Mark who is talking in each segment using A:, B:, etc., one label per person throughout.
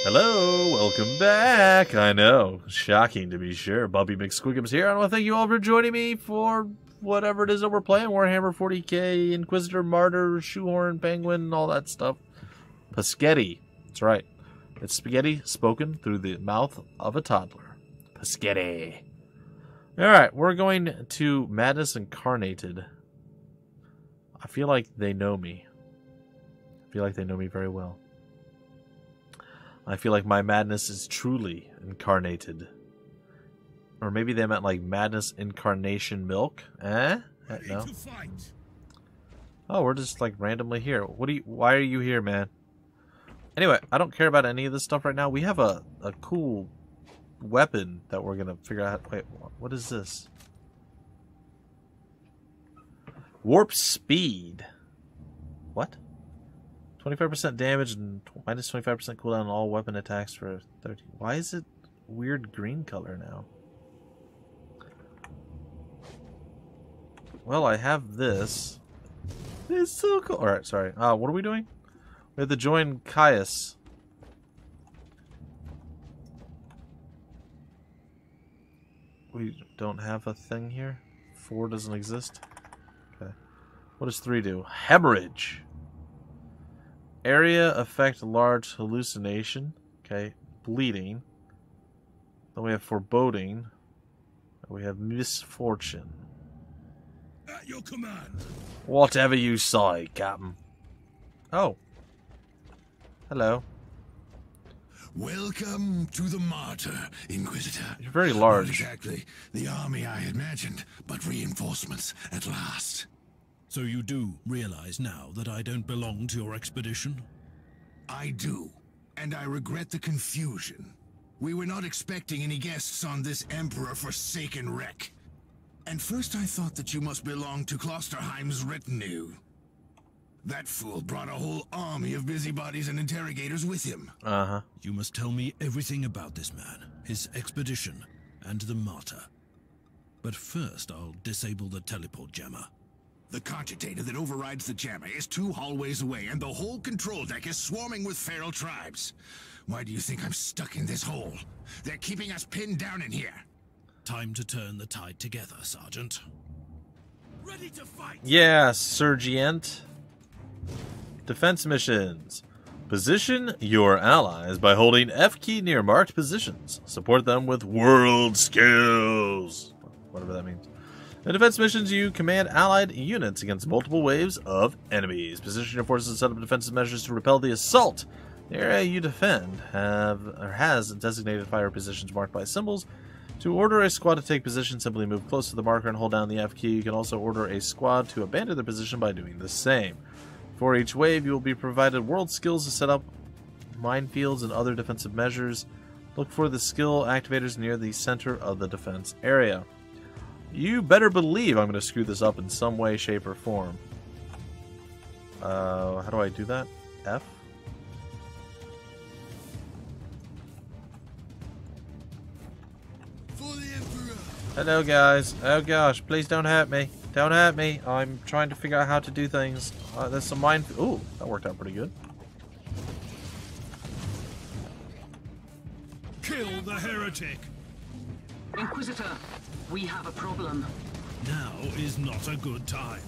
A: Hello, welcome back. I know, shocking to be sure. Bubby McSquiggums here. I want to thank you all for joining me for whatever it is that we're playing. Warhammer 40k, Inquisitor, Martyr, Shoehorn, Penguin, all that stuff. Paschetti. That's right. It's spaghetti spoken through the mouth of a toddler. Paschetti. Alright, we're going to Madness Incarnated. I feel like they know me. I feel like they know me very well. I feel like my madness is truly incarnated. Or maybe they meant like madness incarnation milk. Eh? No. Oh, we're just like randomly here. Why are you here, man? Anyway, I don't care about any of this stuff right now. We have a cool weapon that we're gonna figure out. Wait, what is this? Warp speed. What? 25% damage and minus 25% cooldown on all weapon attacks for 30. Why is it weird green color now? Well, I have this. It's so cool. Alright, sorry. What are we doing? We have to join Caius. We don't have a thing here? 4 doesn't exist? Okay. What does 3 do? Hemorrhage. Area effect large hallucination. Okay. Bleeding. Then we have foreboding. We have misfortune.
B: At your command.
A: Whatever you say, Captain. Oh. Hello.
B: Welcome to the Martyr, Inquisitor.
A: You're very large.
B: Not exactly the army I imagined, but reinforcements at last.
C: So you do realize now that I don't belong to your expedition?
B: I do, and I regret the confusion. We were not expecting any guests on this Emperor-forsaken wreck. And first I thought that you must belong to Klosterheim's retinue. That fool brought a whole army of busybodies and interrogators with him.
A: Uh-huh.
C: You must tell me everything about this man, his expedition, and the Martyr. But first I'll disable the teleport jammer.
B: The cogitator that overrides the jammer is 2 hallways away, and the whole control deck is swarming with feral tribes. Why do you think I'm stuck in this hole? They're keeping us pinned down in here.
C: Time to turn the tide together, Sergeant. Ready to fight!
A: Yeah, Sergeant. Defense missions. Position your allies by holding F key near marked positions. Support them with world skills. Whatever that means. In defense missions, you command allied units against multiple waves of enemies. Position your forces and set up defensive measures to repel the assault. The area you defend has designated fire positions marked by symbols. To order a squad to take position, simply move close to the marker and hold down the F key. You can also order a squad to abandon their position by doing the same. For each wave, you will be provided world skills to set up minefields and other defensive measures. Look for the skill activators near the center of the defense area. You better believe I'm going to screw this up in some way, shape, or form. How do I do that? F?
B: For the Emperor.
A: Hello, guys. Oh, gosh. Please don't hurt me. Don't hurt me. I'm trying to figure out how to do things. There's some mine... Ooh, that worked out pretty good.
C: Kill the heretic!
D: Inquisitor, we have a problem.
C: Now is not a good time.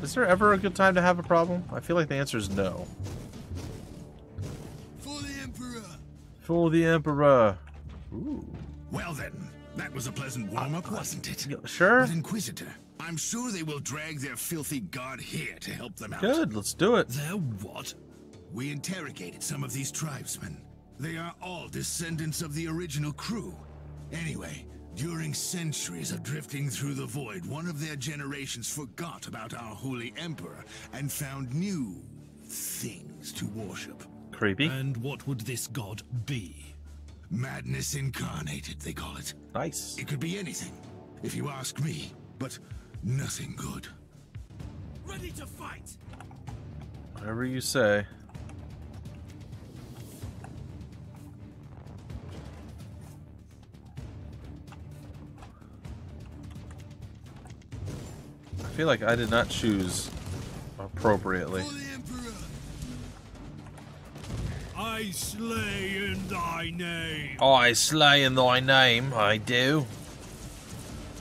A: Is there ever a good time to have a problem? I feel like the answer is no.
B: For the Emperor.
A: For the Emperor. Ooh.
B: Well then, that was a pleasant warm-up, wasn't it?
A: Sure.
B: But Inquisitor, I'm sure they will drag their filthy god here to help them out.
A: Good, let's do it.
C: Their what?
B: We interrogated some of these tribesmen. They are all descendants of the original crew. Anyway, during centuries of drifting through the void, one of their generations forgot about our holy emperor and found new things to worship.
A: Creepy.
C: And what would this god be?
B: Madness incarnated, they call it.
A: Nice.
B: It could be anything, if you ask me, but nothing good.
C: Ready to fight!
A: Whatever you say. I feel like I did not choose appropriately.
C: I I slay in thy name.
A: I slay in thy name, I do.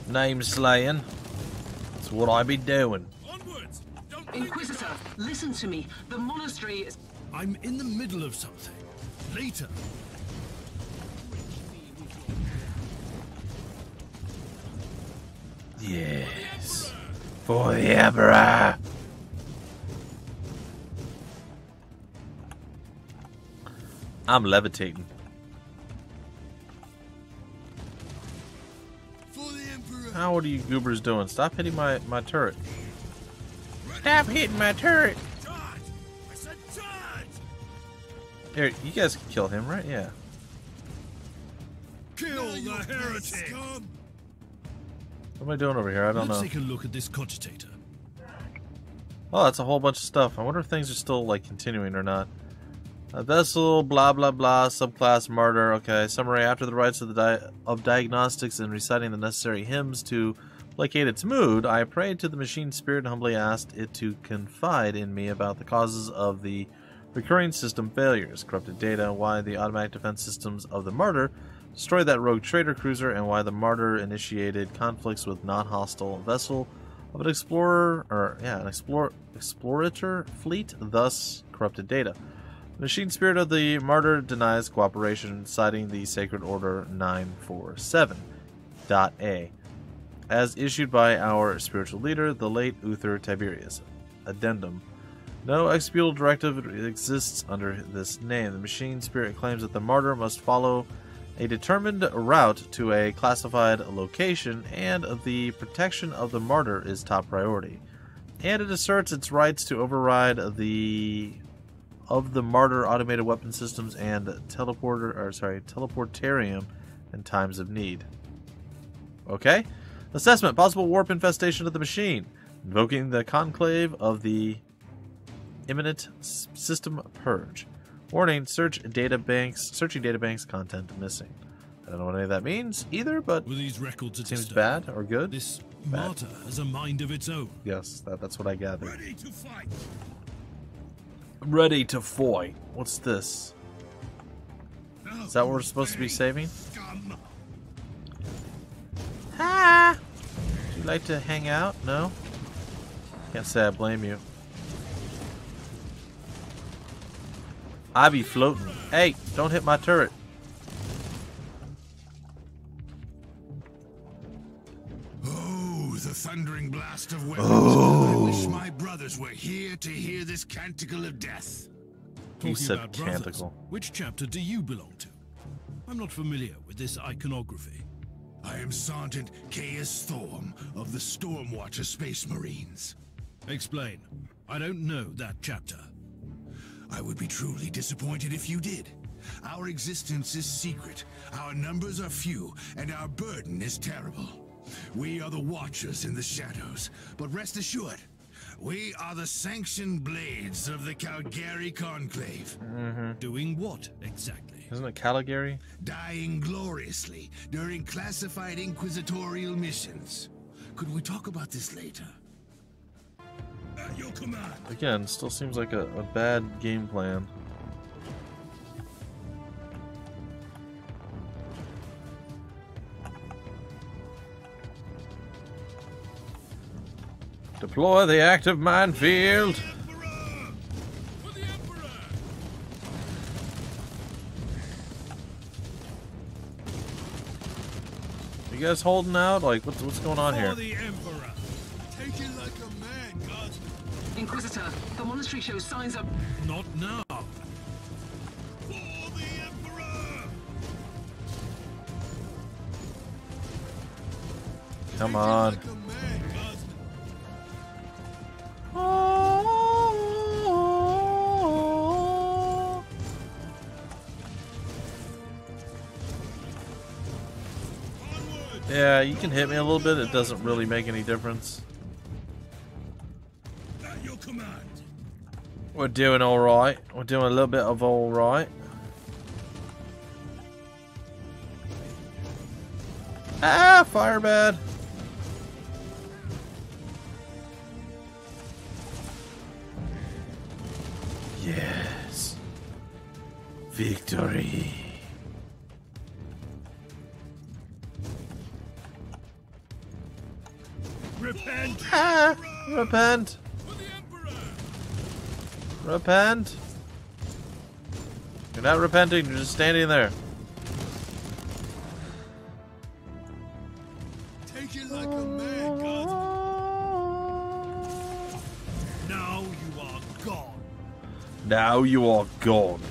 A: Name slaying. That's what I be doing.
C: Onwards! Don't
D: Inquisitor, listen to me. The monastery is...
C: I'm in the middle of something. Later.
A: Yes. For the Emperor. I'm levitating.
B: For the Emperor.
A: How are you goobers doing? Stop hitting my turret. Stop hitting my turret.
C: Charge! I said charge!
A: Here, you guys can kill him, right? Yeah.
C: Kill the heretic!
A: What am I doing over here? I don't
C: Let's
A: know.
C: take a look at this cogitator.
A: Oh, that's a whole bunch of stuff. I wonder if things are still, like, continuing or not. A vessel, blah, blah, blah, subclass, martyr. Okay, summary. After the rites of diagnostics and reciting the necessary hymns to placate its mood, I prayed to the machine spirit and humbly asked it to confide in me about the causes of the recurring system failures, corrupted data, why the automatic defense systems of the Martyr destroyed that rogue trader cruiser, and why the Martyr initiated conflicts with non-hostile vessel of an explorator fleet, thus corrupted data. The machine spirit of the Martyr denies cooperation, citing the Sacred Order 947.A, as issued by our spiritual leader, the late Uther Tiberius. Addendum. No executable directive exists under this name. The machine spirit claims that the Martyr must follow a determined route to a classified location, and the protection of the Martyr is top priority. And it asserts its rights to override the Martyr automated weapon systems and teleportarium in times of need. Okay. Assessment. Possible warp infestation of the machine. Invoking the conclave of the imminent system purge. Warning, searching databanks, content missing. I don't know what any of that means either, but
C: Were these records
A: seems
C: disturbed?
A: bad or good.
C: This
A: Bad.
C: martyr has a mind of its own.
A: Yes, that's what I gathered.
C: Ready to fight.
A: Ready to fight. What's this? Is that what we're supposed to be saving? Ah! Would you like to hang out? No? Can't say I blame you. I be floating. Hey, don't hit my turret.
B: Oh, the thundering blast of weapons. I wish my brothers were here to hear this canticle of death.
A: You
C: Talking
A: said
C: about brothers,
A: canticle.
C: which chapter do you belong to? I'm not familiar with this iconography.
B: I am Sergeant Caius Thorm of the Stormwatcher Space Marines.
C: Explain. I don't know that chapter.
B: I would be truly disappointed if you did. Our existence is secret, our numbers are few, and our burden is terrible. We are the Watchers in the shadows, but rest assured, we are the sanctioned blades of the Calgary Conclave.
C: Doing what exactly?
A: Isn't it Caligari?
B: Dying gloriously during classified inquisitorial missions. Could we talk about this later?
C: At your command.
A: Again, still seems like a bad game plan. Deploy the active minefield.
C: For the Emperor!
A: You guys holding out? Like, what's going on here?
C: For the Emperor! Take it like a man, God.
D: Inquisitor, the monastery shows signs of...
C: Not now.
B: For the Emperor!
A: Come on.
C: Like a man, God.
A: Yeah, you can hit me a little bit. It doesn't really make any difference.
C: At your command.
A: We're doing all right. We're doing a little bit of all right. Ah, fire bad. Yes. Victory.
C: Repent!
A: Ah, repent. Repent. You're not repenting, you're just standing there.
C: Take it like a man, Guardsman. Now you are gone.
A: Now you are gone.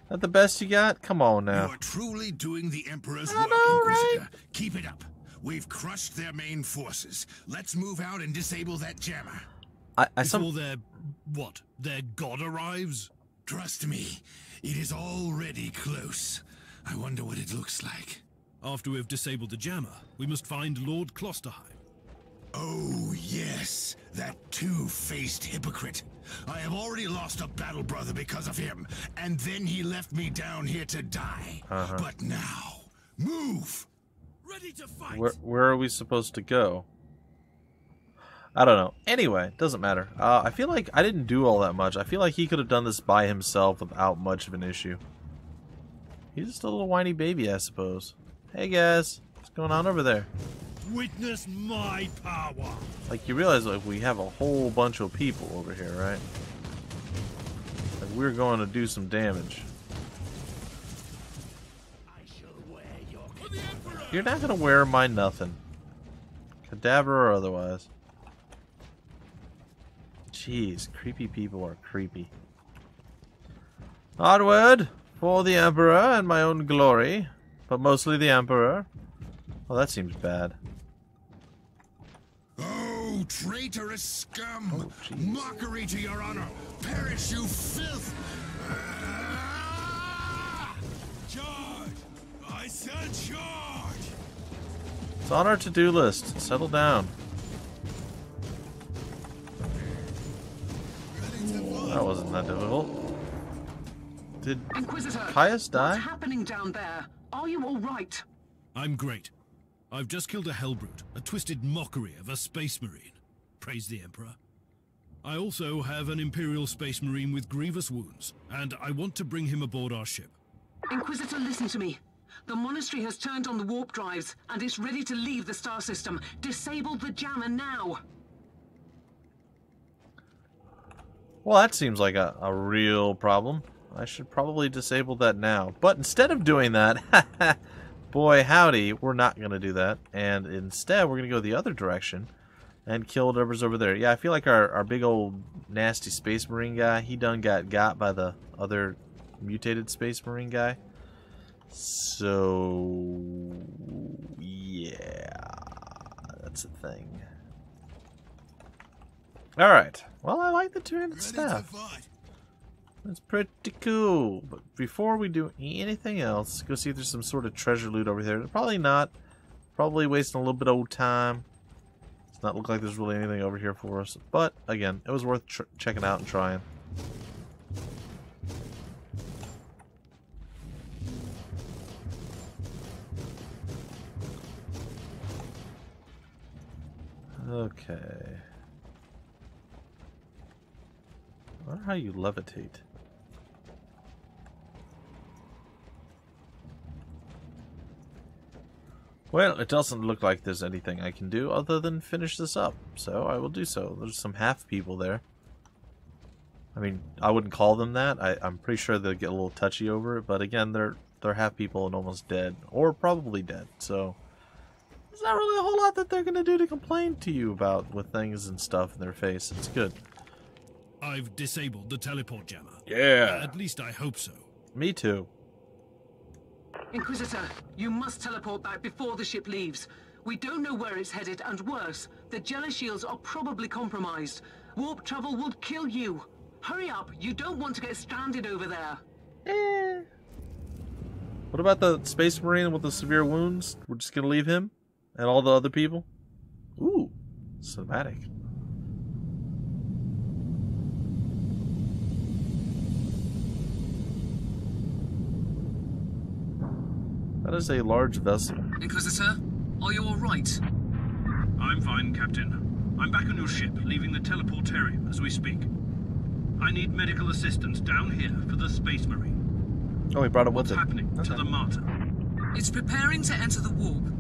A: That the best you got? Come on now.
B: You are truly doing the Emperor's
A: I
B: work,
A: know,
B: Inquisitor.
A: right?
B: Keep it up. We've crushed their main forces. Let's move out and disable that jammer.
C: Before their god arrives?
B: Trust me, it is already close. I wonder what it looks like.
C: After we've disabled the jammer, we must find Lord Klosterheim.
B: Oh, yes, that two-faced hypocrite. I have already lost a battle brother because of him, and then he left me down here to die. But now, move!
C: Ready to fight!
A: Where are we supposed to go? I don't know. Anyway, doesn't matter. I feel like I didn't do all that much. I feel like he could have done this by himself without much of an issue. He's just a little whiny baby, I suppose. Hey guys, what's going on over there?
C: Witness my power!
A: Like, you realize, like, we have a whole bunch of people over here, right? Like, we're going to do some damage. You're not going to wear my nothing. Cadaver or otherwise. Jeez, creepy people are creepy. Onward for the Emperor and my own glory. But mostly the Emperor. Well, that seems bad.
B: Oh, traitorous scum! Mockery to your honor! Perish, you filth!
C: Charge! I said charge!
A: It's on our to-do list. Settle down. That wasn't that difficult. Did
D: Inquisitor,
A: Caius die?
D: what's happening down there? Are you all right?
C: I'm great. I've just killed a hellbrute, a twisted mockery of a space marine. Praise the Emperor. I also have an Imperial space marine with grievous wounds, and I want to bring him aboard our ship.
D: Inquisitor, listen to me. The monastery has turned on the warp drives, and it's ready to leave the star system. Disable the jammer now.
A: Well, that seems like a real problem. I should probably disable that now. But instead of doing that, boy howdy, we're not going to do that. And instead, we're going to go the other direction and kill whatever's over there. Yeah, I feel like our big old nasty space marine guy, he done got by the other mutated space marine guy. So, yeah, that's a thing. Alright, well, I like the two-handed staff. That's pretty cool. But before we do anything else, go see if there's some sort of treasure loot over there. Probably not. Probably wasting a little bit of old time. Does not look like there's really anything over here for us. But, again, it was worth checking out and trying. Okay. I wonder how you levitate. Well, it doesn't look like there's anything I can do other than finish this up, so I will do so. There's some half people there. I mean, I wouldn't call them that. I'm pretty sure they'll get a little touchy over it, but again, they're half people and almost dead, or probably dead, so there's not really a whole lot that they're going to do to complain to you about with things and stuff in their face. It's good.
C: I've disabled the teleport jammer.
A: Yeah.
C: At least I hope so.
A: Me too.
D: Inquisitor, you must teleport back before the ship leaves. We don't know where it's headed, and worse, the jealous shields are probably compromised. Warp travel would kill you. Hurry up, you don't want to get stranded over there.
A: What about the space marine with the severe wounds? We're just gonna leave him? And all the other people? Ooh, cinematic. That is a large vessel.
D: Inquisitor, are you all right?
C: I'm fine, Captain. I'm back on your ship, leaving the teleportarium as we speak. I need medical assistance down here for the Space Marine.
A: Oh, he brought it with
C: What's
A: him.
C: happening to
A: Okay.
C: the Martyr?
D: It's preparing to enter the warp.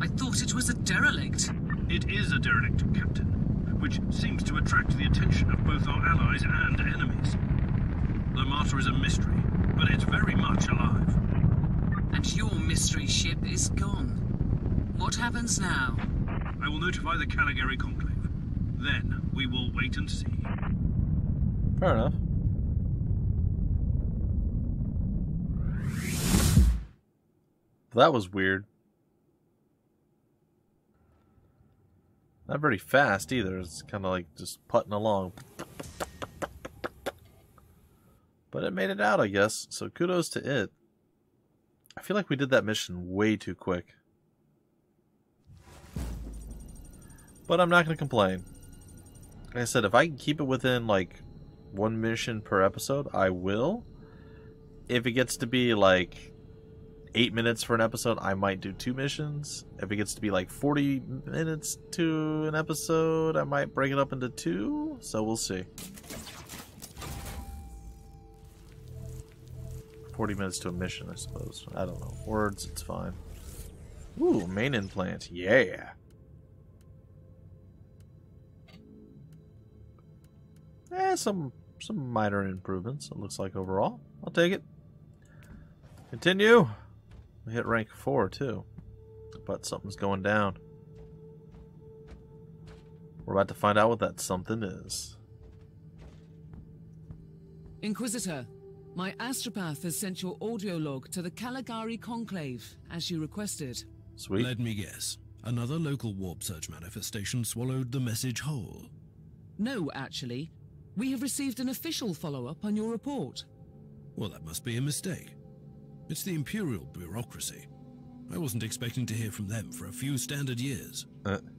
D: I thought it was a derelict.
C: It is a derelict, Captain, which seems to attract the attention of both our allies and enemies. The Martyr is a mystery, but it's very much alive.
D: And your mystery ship is gone. What happens now?
C: I will notify the Caligari Conclave. Then we will wait and see.
A: Fair enough. That was weird. Not very fast either. It's kind of like just putting along. But it made it out, I guess. So kudos to it. I feel like we did that mission way too quick. But I'm not going to complain. Like I said, if I can keep it within like one mission per episode, I will. If it gets to be like 8 minutes for an episode, I might do 2 missions. If it gets to be like 40 minutes to an episode, I might break it up into 2. So we'll see. 40 minutes to a mission, I suppose. I don't know. Words, it's fine. Ooh, main implant. Yeah. Some minor improvements, it looks like overall. I'll take it. Continue. We hit rank 4 too. But something's going down. We're about to find out what that something is.
E: Inquisitor, my astropath has sent your audio log to the Caligari Conclave, as you requested.
A: Sweet.
C: Let me guess. Another local warp surge manifestation swallowed the message whole.
E: No, actually. We have received an official follow-up on your report.
C: Well, that must be a mistake. It's the Imperial bureaucracy. I wasn't expecting to hear from them for a few standard years.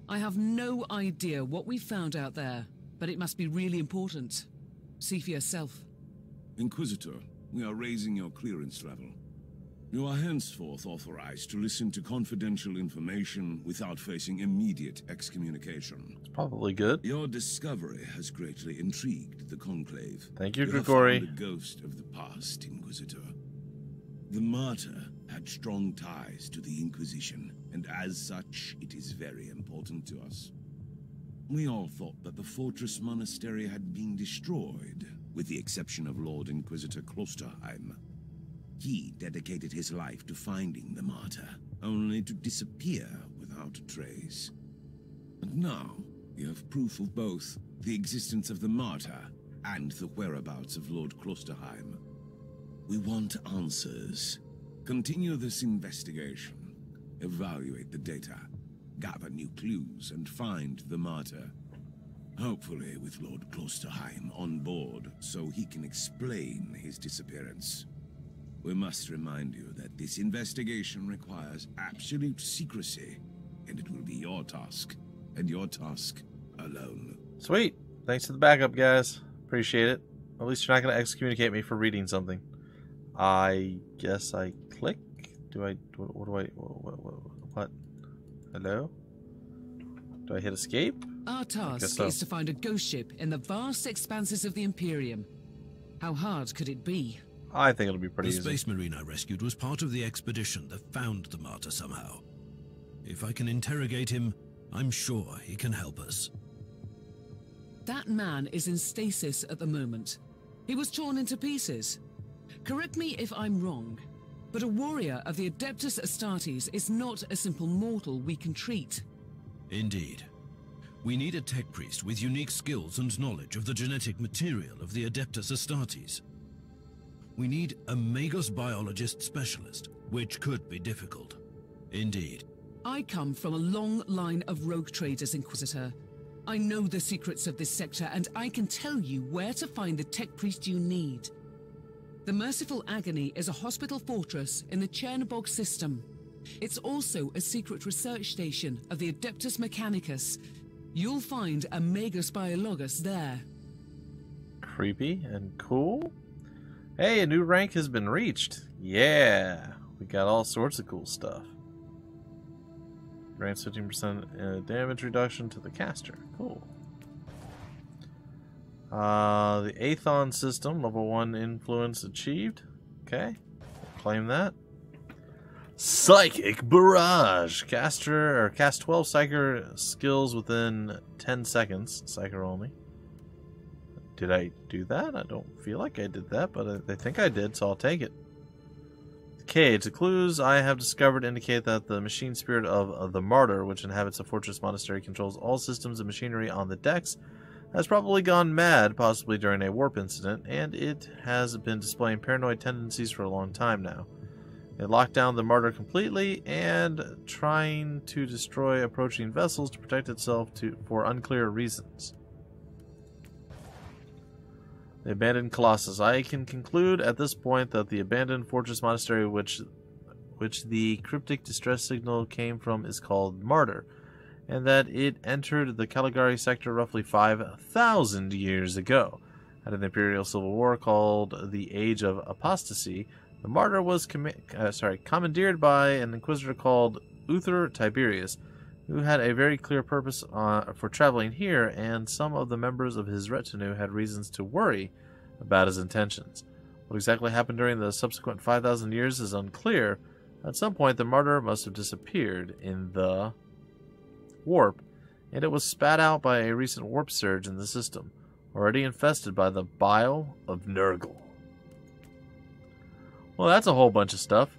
E: I have no idea what we found out there, but it must be really important. See for yourself.
B: Inquisitor, we are raising your clearance level. You are henceforth authorized to listen to confidential information without facing immediate excommunication.
A: It's probably good.
B: Your discovery has greatly intrigued the Conclave.
A: Thank you,
B: have
A: Grigori.
B: found a ghost of the past, Inquisitor. The Martyr had strong ties to the Inquisition, and as such, it is very important to us. We all thought that the Fortress Monastery had been destroyed, with the exception of Lord Inquisitor Klosterheim. He dedicated his life to finding the Martyr, only to disappear without a trace. And now, we have proof of both the existence of the Martyr and the whereabouts of Lord Klosterheim. We want answers. Continue this investigation. Evaluate the data. Gather new clues and find the Martyr. Hopefully with Lord Klosterheim on board so he can explain his disappearance. We must remind you that this investigation requires absolute secrecy, and it will be your task, and your task alone.
A: Sweet. Thanks for the backup, guys. Appreciate it. At least you're not going to excommunicate me for reading something. I guess I click? Do I... What? Hello? Do I hit escape?
E: Our task
A: so.
E: is to find a ghost ship in the vast expanses of the Imperium. How hard could it be?
A: I think it'll be pretty
C: The
A: easy.
C: Space Marine I rescued was part of the expedition that found the Martyr somehow. If I can interrogate him, I'm sure he can help us.
E: That man is in stasis at the moment. He was torn into pieces. Correct me if I'm wrong, but a warrior of the Adeptus Astartes is not a simple mortal we can treat.
C: Indeed. We need a tech priest with unique skills and knowledge of the genetic material of the Adeptus Astartes. We need a Magos biologist specialist, which could be difficult. Indeed.
E: I come from a long line of rogue traders, Inquisitor. I know the secrets of this sector, and I can tell you where to find the tech priest you need. The Merciful Agony is a hospital fortress in the Chernobog system. It's also a secret research station of the Adeptus Mechanicus. You'll find a Magos Biologus there.
A: Creepy and cool. Hey, a new rank has been reached. Yeah, we got all sorts of cool stuff. Grants 15% damage reduction to the caster. Cool. The Aethon system, level 1 influence achieved. Okay, claim that. Psychic Barrage. Cast 12 Psyker skills within 10 seconds. Psyker only. Did I do that? I don't feel like I did that, but I think I did, so I'll take it. Cage. The clues I have discovered indicate that the machine spirit of the Martyr, which inhabits a fortress monastery, controls all systems and machinery on the decks, has probably gone mad, possibly during a warp incident, and it has been displaying paranoid tendencies for a long time now. It locked down the Martyr completely and trying to destroy approaching vessels to protect itself for unclear reasons. The abandoned Colossus. I can conclude at this point that the abandoned fortress monastery which the cryptic distress signal came from is called Martyr, and that it entered the Caligari sector roughly 5,000 years ago. Out of the Imperial Civil War called the Age of Apostasy, the Martyr was commandeered by an Inquisitor called Uther Tiberius, who had a very clear purpose for traveling here, and some of the members of his retinue had reasons to worry about his intentions. What exactly happened during the subsequent 5,000 years is unclear. At some point, the Martyr must have disappeared in the warp, and it was spat out by a recent warp surge in the system, already infested by the bile of Nurgle. Well, that's a whole bunch of stuff.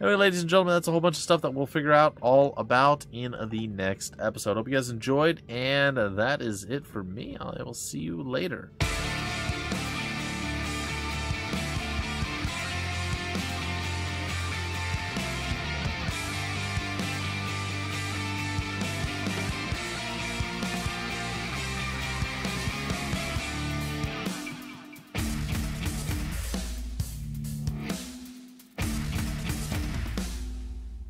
A: Anyway, ladies and gentlemen, that's a whole bunch of stuff that we'll figure out all about in the next episode. Hope you guys enjoyed, and that is it for me. I will see you later.